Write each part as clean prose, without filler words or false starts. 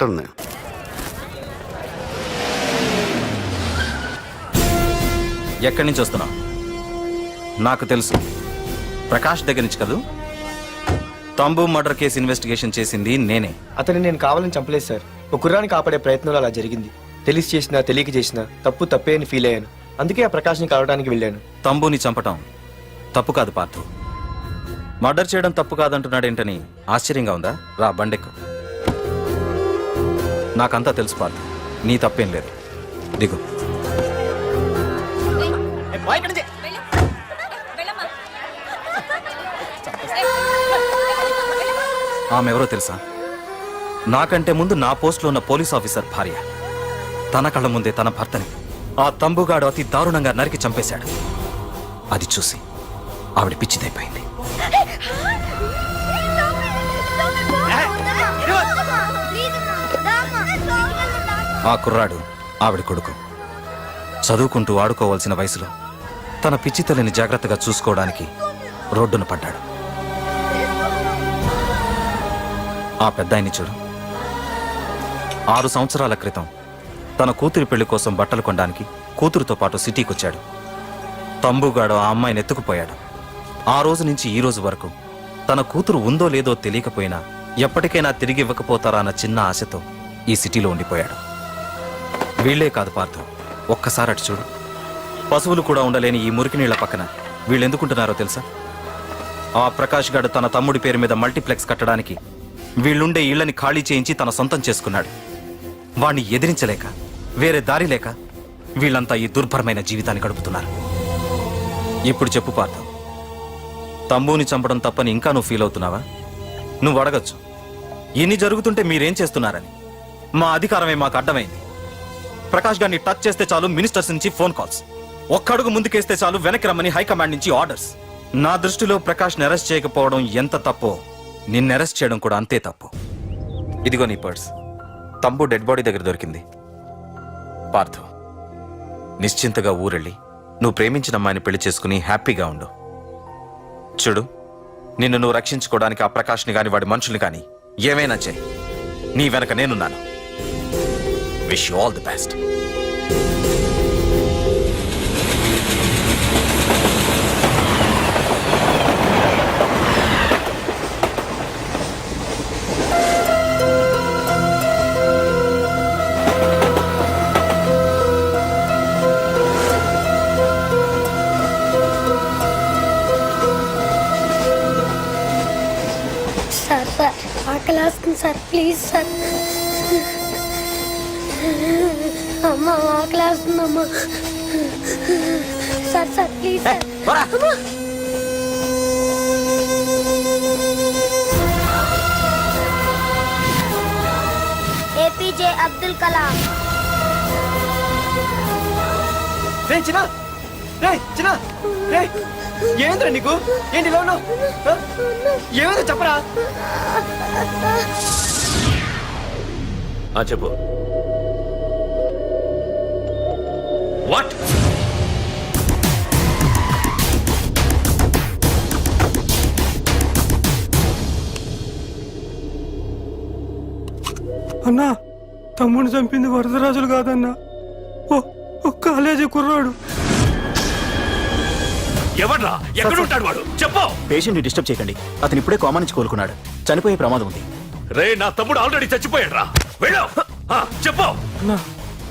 ఉన్నట్టుంది. ఎక్కడి నుంచి వస్తున్నావు? నాకు తెలుసు, ప్రకాష్ దగ్గర నుంచి కదూ. తంబు మర్డర్ కేసు ఇన్వెస్టిగేషన్ చేసింది నేనే. అతన్ని నేను కావాలని చంపలేదు సార్. ఒక కుర్రాన్ని కాపాడే ప్రయత్నంలో అలా జరిగింది. తెలిసి చేసినా తెలియక చేసినా తప్పే అని ఫీల్ అయ్యాను. అందుకే ఆ ప్రకాష్ని కలవడానికి వెళ్ళాను. తంబుని చంపటం తప్పు కాదు పార్థు. మర్డర్ చేయడం తప్పు కాదంటున్నాడేంటని ఆశ్చర్యంగా ఉందా? రా, బండెక్కు. నాకంతా తెలుసు పార్థు, నీ తప్పేం లేదు. దిగు. ఆమె ఎవరో తెలుసా? నాకంటే ముందు నా పోస్టులో ఉన్న పోలీస్ ఆఫీసర్ భార్య. తన కళ్ళ ముందే తన భర్తని ఆ తంబుగాడు అతి దారుణంగా నరికి చంపేశాడు. అది చూసి ఆవిడ పిచ్చిదైపోయింది. ఆ కుర్రాడు ఆవిడ కొడుకు. చదువుకుంటూ ఆడుకోవాల్సిన వయసులో తన పిచ్చి తల్లిని జాగ్రత్తగా చూసుకోవడానికి రోడ్డున పడ్డాడు. ఆ పెద్దాయన్ని చూడు. 6 సంవత్సరాల క్రితం తన కూతురి పెళ్లి కోసం బట్టలు కొనడానికి కూతురుతో పాటు సిటీకి వచ్చాడు. తంబుగాడు ఆ అమ్మాయిని ఎత్తుకుపోయాడు. ఆ రోజు నుంచి ఈ రోజు వరకు తన కూతురు ఉందో లేదో తెలియకపోయినా ఎప్పటికైనా తిరిగి ఇవ్వకపోతారా అన్న చిన్న ఆశతో ఈ సిటీలో ఉండిపోయాడు. వీళ్లే కాదు పార్థు, ఒక్కసారి అటు చూడు. పశువులు కూడా ఉండలేని ఈ మురికి నీళ్ల పక్కన వీళ్ళెందుకుంటున్నారో తెలుసా? ఆ ప్రకాష్ గాడు తన తమ్ముడి పేరు మీద మల్టీప్లెక్స్ కట్టడానికి వీళ్ళుండే ఇళ్లని ఖాళీ చేయించి తన సొంతం చేసుకున్నాడు. వాణ్ణి ఎదిరించలేక, వేరే దారి లేక వీళ్ళంతా ఈ దుర్భరమైన జీవితాన్ని గడుపుతున్నారు. ఇప్పుడు చెప్పు పార్థు, తంబుని చంపడం తప్పని ఇంకా నువ్వు ఫీల్ అవుతున్నావా? నువ్వు అడగచ్చు, ఇన్ని జరుగుతుంటే మీరేం చేస్తున్నారని. మా అధికారమే మాకు అడ్డమైంది. ప్రకాష్ గారిని టచ్ చేస్తే చాలు మినిస్టర్స్ నుంచి ఫోన్ కాల్స్, ఒక్కడుగు ముందుకేస్తే చాలు వెనక్కి రమ్మని హైకమాండ్ నుంచి ఆర్డర్స్. నా దృష్టిలో ప్రకాష్ని అరెస్ట్ చేయకపోవడం ఎంత తప్పో నిన్ను అరెస్ట్ చేయడం కూడా అంతే తప్పు. ఇదిగో నీ పర్స్. తంబు డెడ్ బాడీ దగ్గర దొరికింది. పార్థు, నిశ్చింతగా ఊరెళ్ళి నువ్వు ప్రేమించిన అమ్మాయిని పెళ్లి చేసుకుని హ్యాపీగా ఉండు. చూడు, నిన్ను నువ్వు రక్షించుకోవడానికి ఆ ప్రకాష్ని గాని వాడి మనుషుల్ని కానీ ఏమైనా చేయి. నీ వెనక నేనున్నాను. Wish you all the best. Sir ఆకలేస్తుంది సార్, ప్లీజ్ సార్. అమ్మ ఆకలేస్తుందమ్మా. Sir please sir. APJ Abdul Kalam. ఏంద్రా నీకు? ఏంటి ఇలా ఉన్నావు? ఏమైందో చెప్పరా? చెప్పు. వాట్? అన్నా, తమ్ముడిని చంపింది వరదరాజులు కాదన్నా, ఓ కాలేజీ కుర్రాడు. ఎవడ్రా? ఎక్కడ ఉంటాడు వాడు? చెప్పు. పేషెంట్ ని డిస్టర్బ్ చేయకండి. అతను ఇప్పుడే కోమా నుంచి కోలుకున్నాడు. చనిపోయే ప్రమాదం ఉంది. రే, నా తమ్ముడు ఆల్రెడీ చచ్చిపోయాడు రా. వెళ్ళు. చెప్పు. అన్నా,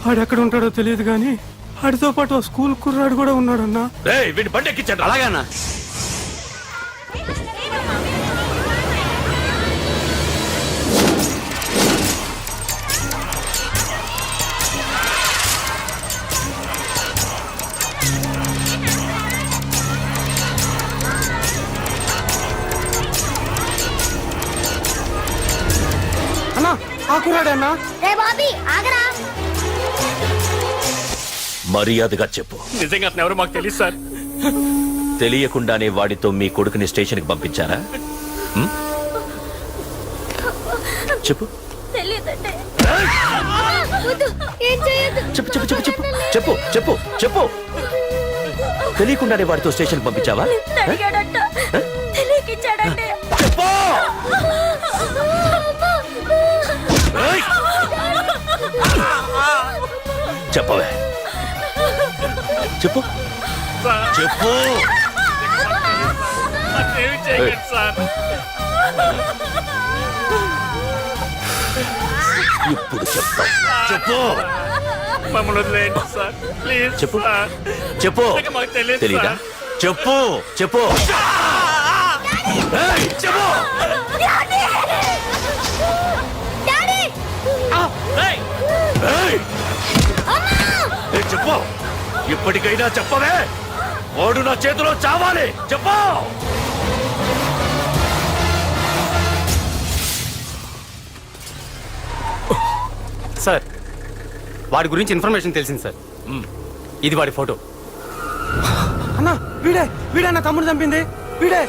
ఆడెక్కడ ఉంటాడో తెలియదు కానీ ఆడితో పాటు ఆ స్కూల్ కుర్రాడు కూడా ఉన్నాడన్నా. రే, వీడిని బండి ఎక్కించండి. అలాగన్నా. అన్నా, ఆ కుర్రాడన్నా. రే బాబీ ఆగరా. మర్యాదగా చెప్పు. నిజంగా అతను ఎవరో మాకు తెలియదు సార్. తెలియకుండానే వాడితో మీ కొడుకుని స్టేషన్కి పంపించారా? చెప్పు. చెప్పు చెప్పు చెప్పు చెప్పు చెప్పు చెప్పు చెప్పు. తెలియకుండానే వాడితో స్టేషన్కి పంపించావా? చెప్పు. చెప్పవే చెప్పు సార్ చెప్పు నన్నేమి చేయకండి సార్. ఇప్పుడు చెప్తా చెప్పు మమ్మల్ని వదిలేయండి సార్ ప్లీజ్ చెప్పు. సార్. చెప్పు ఇంకా మాకు తెలియదు తెలీదా సార్. చెప్పు చెప్పు ఏయ్, చెప్పు ఏయ్! ఏయ్, చెప్పు ఇప్పటికైనా చెప్పవే ఓడు నా చేతిలో చావాలి చెప్పు సార్ వాడి గురించి ఇన్ఫర్మేషన్ తెలిసింది సార్. ఇది వాడి ఫోటో. అన్నా వీడే నా తమ్ముడు చంపింది వీడే.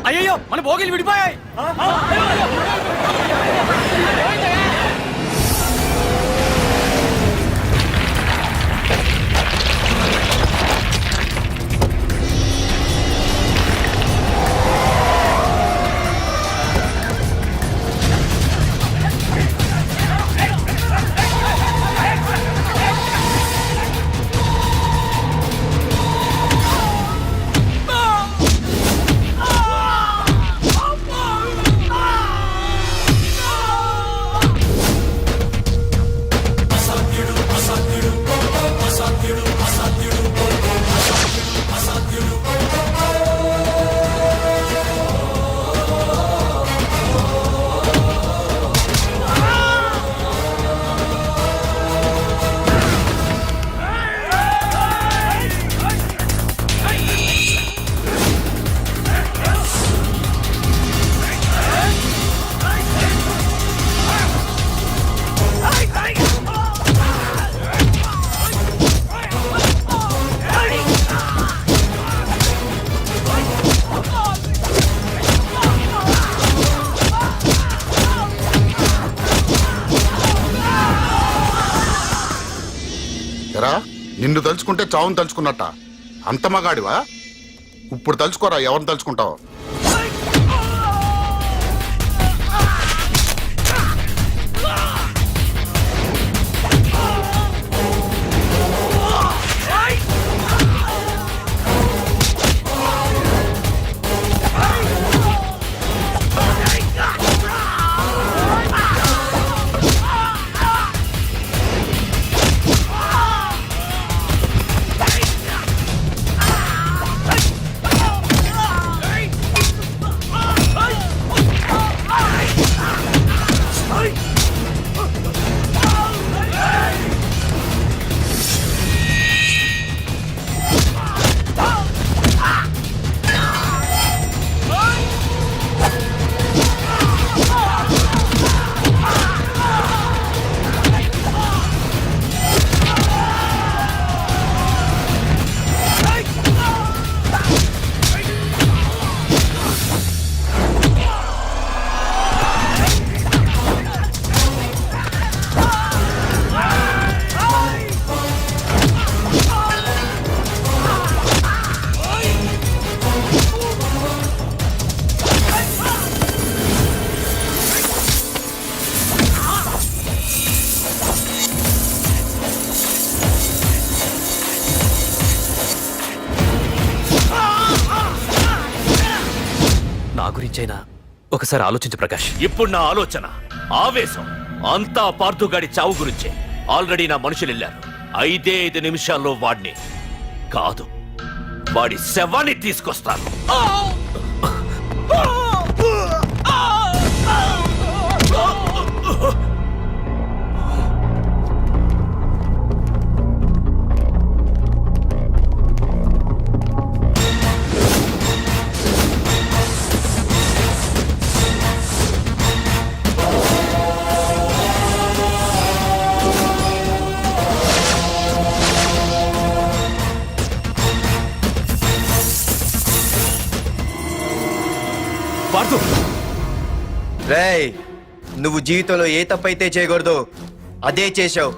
అయ్యో మన భోగిలు విడిపోయాయి. ఎరా నిన్ను తలుచుకుంటే చావును తలుచుకున్నట్ట అంత మగాడివా ఇప్పుడు తలుచుకోరా ఎవరిని తలుచుకుంటావు గురించైనా ఒకసారి ఆలోచించు ప్రకాష్. ఇప్పుడు నా ఆలోచన ఆవేశం అంతా పార్థుగాడి చావు గురించే. ఆల్రెడీ నా మనుషులు వెళ్ళారు. 5 నిమిషాల్లో వాడిని కాదు, వాడి శవాన్ని తీసుకొస్తాను. పార్థు, రేయ్, నువ్వు జీవితంలో ఏ తప్పైతే చేయకూడదు అదే చేశావు.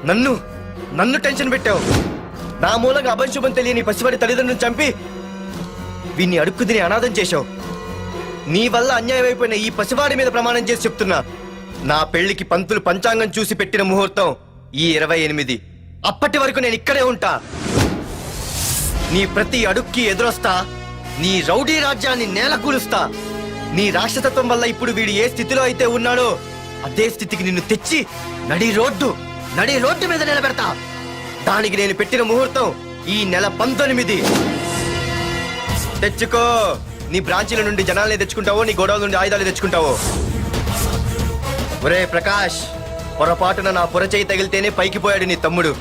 నన్ను టెన్షన్ పెట్టావు. నా మూలంగా అభంశుభం తెలియని పసివాడి తల్లిదండ్రులను చంపి వీన్ని అడుక్కు తిని అనాథం చేశావు. నీ వల్ల అన్యాయం అయిపోయిన ఈ పసివాడి మీద ప్రమాణం చేసి చెప్తున్నా, నా పెళ్లికి పంతులు పంచాంగం చూసి పెట్టిన ముహూర్తం ఈ 28. అప్పటి వరకు నేను ఇక్కడే ఉంటా. నీ ప్రతి అడుక్కి ఎదురొస్తా. నీ రౌడీ రాజ్యాన్ని నేలకూలుస్తా. నీ రాక్షసత్వం వల్ల ఇప్పుడు వీడు ఏ స్థితిలో అయితే ఉన్నాడో అదే స్థితికి నిన్ను తెచ్చి నడి రోడ్డు మీద నిలబెడతా. దానికి నేను పెట్టిన ముహూర్తం ఈ నెల 19. తెచ్చుకో. నీ బ్రాంచీల నుండి జనాల్ని తెచ్చుకుంటావో, నీ గోడౌన్ నుండి ఆయుధాలు తెచ్చుకుంటావో. ఒరే ప్రకాష్, పొరపాటున నా పొరచేయి తగిలితేనే పైకి పోయాడు నీ తమ్ముడు.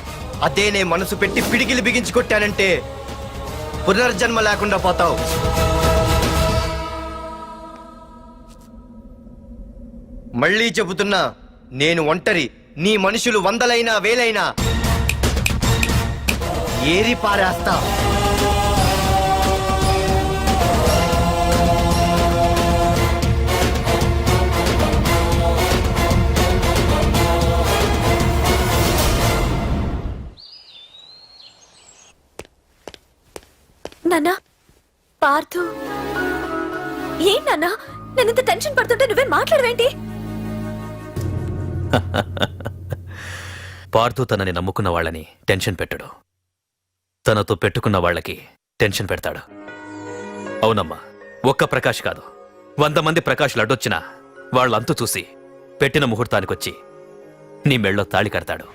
అదే నే మనసు పెట్టి పిడికిలు బిగించి కొట్టానంటే పునర్జన్మ లేకుండా పోతావు. మళ్ళీ చెబుతున్నా, నేను ఒంటరి. నీ మనుషులు 100లైనా 1000లైనా ఏరి పారేస్తా. నాన్నా, పార్థు, ఏం నాన్నా? నేను ఇంత టెన్షన్ పడుతుంటే నువ్వే మాట్లాడవేంటి? పార్థు తనని నమ్ముకున్న వాళ్ళని టెన్షన్ పెట్టడు, తనతో పెట్టుకున్న వాళ్ళకి టెన్షన్ పెడతాడు. అవునమ్మా, ఒక్క ప్రకాష్ కాదు, 100 మంది ప్రకాష్లు అడ్డొచ్చినా వాళ్ళంతు చూసి పెట్టిన ముహూర్తానికొచ్చి నీ మెళ్ళో తాళి కడతాడు.